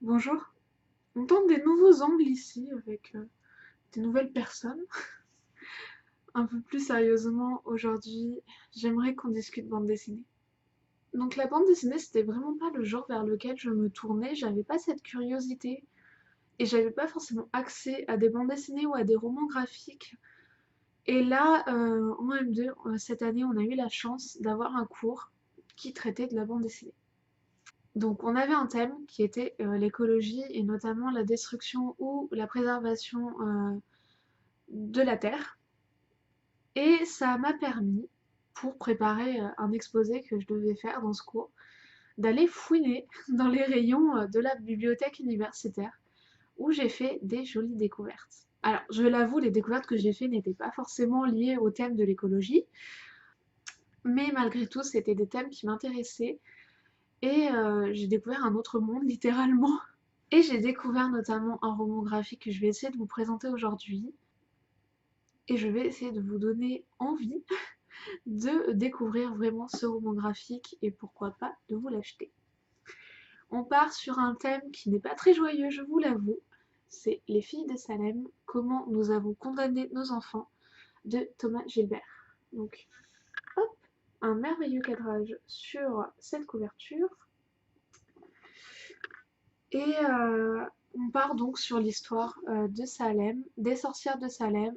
Bonjour, on tente des nouveaux angles ici avec des nouvelles personnes. Un peu plus sérieusement, aujourd'hui, j'aimerais qu'on discute bande dessinée. Donc la bande dessinée, c'était vraiment pas le genre vers lequel je me tournais, j'avais pas cette curiosité et j'avais pas forcément accès à des bandes dessinées ou à des romans graphiques. Et là, en M2, cette année, on a eu la chance d'avoir un cours qui traitait de la bande dessinée. Donc on avait un thème qui était l'écologie et notamment la destruction ou la préservation de la Terre. Et ça m'a permis, pour préparer un exposé que je devais faire dans ce cours, d'aller fouiner dans les rayons de la bibliothèque universitaire où j'ai fait des jolies découvertes. Alors, je l'avoue, les découvertes que j'ai faites n'étaient pas forcément liées au thème de l'écologie, mais malgré tout, c'était des thèmes qui m'intéressaient et j'ai découvert un autre monde littéralement. Et j'ai découvert notamment un roman graphique que je vais essayer de vous présenter aujourd'hui et je vais essayer de vous donner envie de découvrir vraiment ce roman graphique et pourquoi pas de vous l'acheter. On part sur un thème qui n'est pas très joyeux, je vous l'avoue. C'est Les filles de Salem, comment nous avons condamné nos enfants de Thomas Gilbert. Donc, hop, un merveilleux cadrage sur cette couverture. Et on part donc sur l'histoire de Salem, des sorcières de Salem,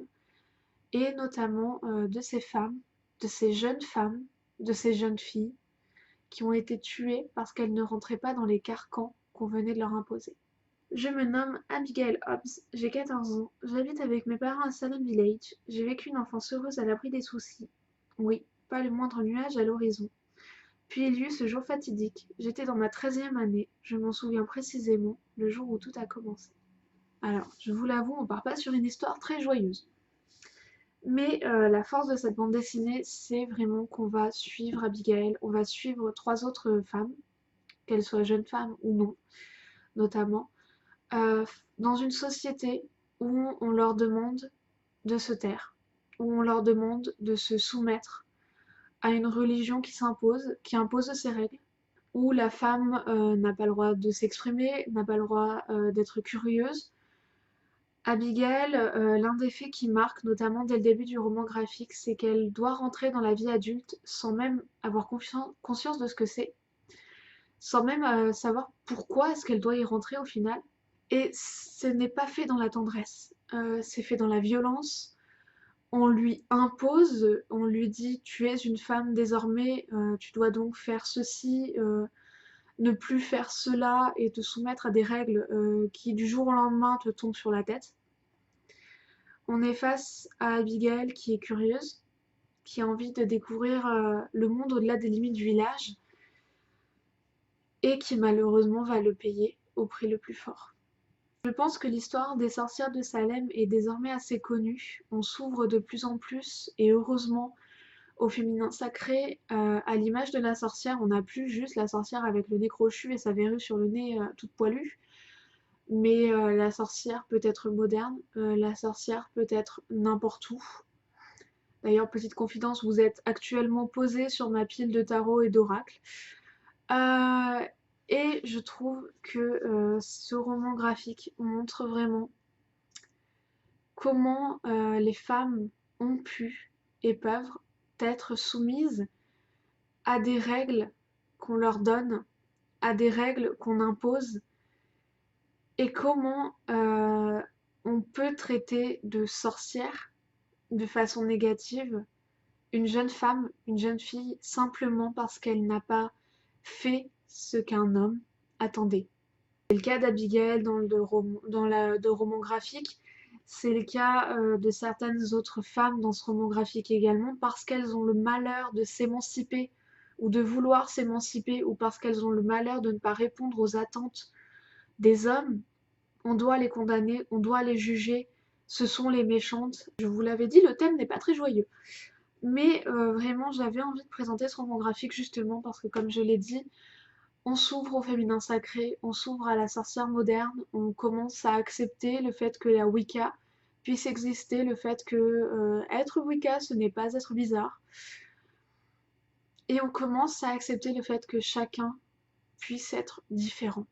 et notamment de ces femmes, de ces jeunes femmes, de ces jeunes filles qui ont été tuées parce qu'elles ne rentraient pas dans les carcans qu'on venait de leur imposer. Je me nomme Abigail Hobbs, j'ai 14 ans, j'habite avec mes parents à Salem Village, j'ai vécu une enfance heureuse à l'abri des soucis. Oui, pas le moindre nuage à l'horizon. Puis il y eut ce jour fatidique, j'étais dans ma 13e année, je m'en souviens précisément, le jour où tout a commencé. Alors, je vous l'avoue, on part pas sur une histoire très joyeuse. Mais la force de cette bande dessinée, c'est vraiment qu'on va suivre Abigail, on va suivre trois autres femmes, qu'elles soient jeunes femmes ou non, notamment, euh, dans une société où on leur demande de se taire, où on leur demande de se soumettre à une religion qui s'impose, qui impose ses règles, où la femme n'a pas le droit de s'exprimer, n'a pas le droit d'être curieuse. Abigail, l'un des faits qui marque, notamment dès le début du roman graphique, c'est qu'elle doit rentrer dans la vie adulte sans même avoir conscience de ce que c'est, sans même savoir pourquoi est-ce qu'elle doit y rentrer au final. Et ce n'est pas fait dans la tendresse, c'est fait dans la violence. On lui impose, on lui dit tu es une femme désormais, tu dois donc faire ceci, ne plus faire cela et te soumettre à des règles qui du jour au lendemain te tombent sur la tête. On est face à Abigail qui est curieuse, qui a envie de découvrir le monde au-delà des limites du village et qui malheureusement va le payer au prix le plus fort. Je pense que l'histoire des sorcières de Salem est désormais assez connue. On s'ouvre de plus en plus et heureusement au féminin sacré. À l'image de la sorcière, on n'a plus juste la sorcière avec le nez crochu et sa verrue sur le nez toute poilue. Mais la sorcière peut être moderne, la sorcière peut être n'importe où. D'ailleurs, petite confidence, vous êtes actuellement posé sur ma pile de tarot et d'oracle. Euh, et je trouve que ce roman graphique montre vraiment comment les femmes ont pu et peuvent être soumises à des règles qu'on leur donne, à des règles qu'on impose, et comment on peut traiter de sorcière de façon négative une jeune femme, une jeune fille, simplement parce qu'elle n'a pas fait ce qu'un homme attendait. C'est le cas d'Abigail dans le roman graphique, c'est le cas de certaines autres femmes dans ce roman graphique également, parce qu'elles ont le malheur de s'émanciper ou de vouloir s'émanciper, ou parce qu'elles ont le malheur de ne pas répondre aux attentes des hommes. On doit les condamner, on doit les juger, ce sont les méchantes. Je vous l'avais dit, le thème n'est pas très joyeux. Mais vraiment, j'avais envie de présenter ce roman graphique justement parce que, comme je l'ai dit, on s'ouvre au féminin sacré, on s'ouvre à la sorcière moderne, on commence à accepter le fait que la Wicca puisse exister, le fait que être Wicca, ce n'est pas être bizarre. Et on commence à accepter le fait que chacun puisse être différent.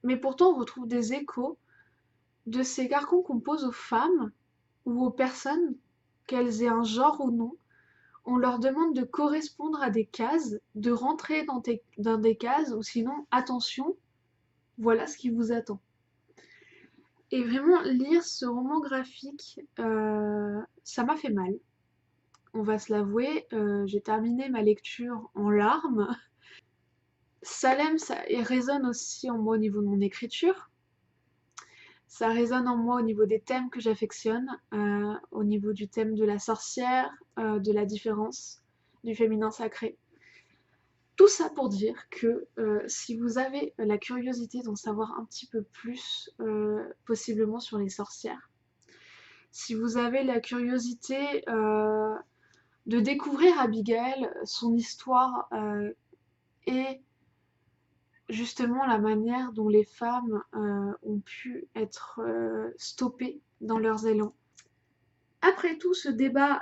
Mais pourtant, on retrouve des échos de ces carcans qu'on pose aux femmes ou aux personnes, qu'elles aient un genre ou non. On leur demande de correspondre à des cases, de rentrer dans des cases, ou sinon, attention, voilà ce qui vous attend. Et vraiment, lire ce roman graphique, ça m'a fait mal. On va se l'avouer, j'ai terminé ma lecture en larmes. Salem, ça résonne aussi en moi au niveau de mon écriture. Ça résonne en moi au niveau des thèmes que j'affectionne, au niveau du thème de la sorcière, de la différence, du féminin sacré. Tout ça pour dire que si vous avez la curiosité d'en savoir un petit peu plus, possiblement sur les sorcières, si vous avez la curiosité de découvrir Abigail, son histoire et justement la manière dont les femmes ont pu être stoppées dans leurs élans. Après tout ce débat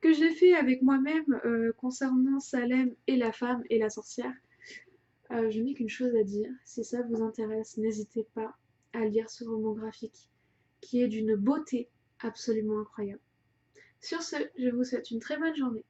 que j'ai fait avec moi-même concernant Salem et la femme et la sorcière, je n'ai qu'une chose à dire. Si ça vous intéresse, n'hésitez pas à lire ce roman graphique qui est d'une beauté absolument incroyable. Sur ce, je vous souhaite une très bonne journée.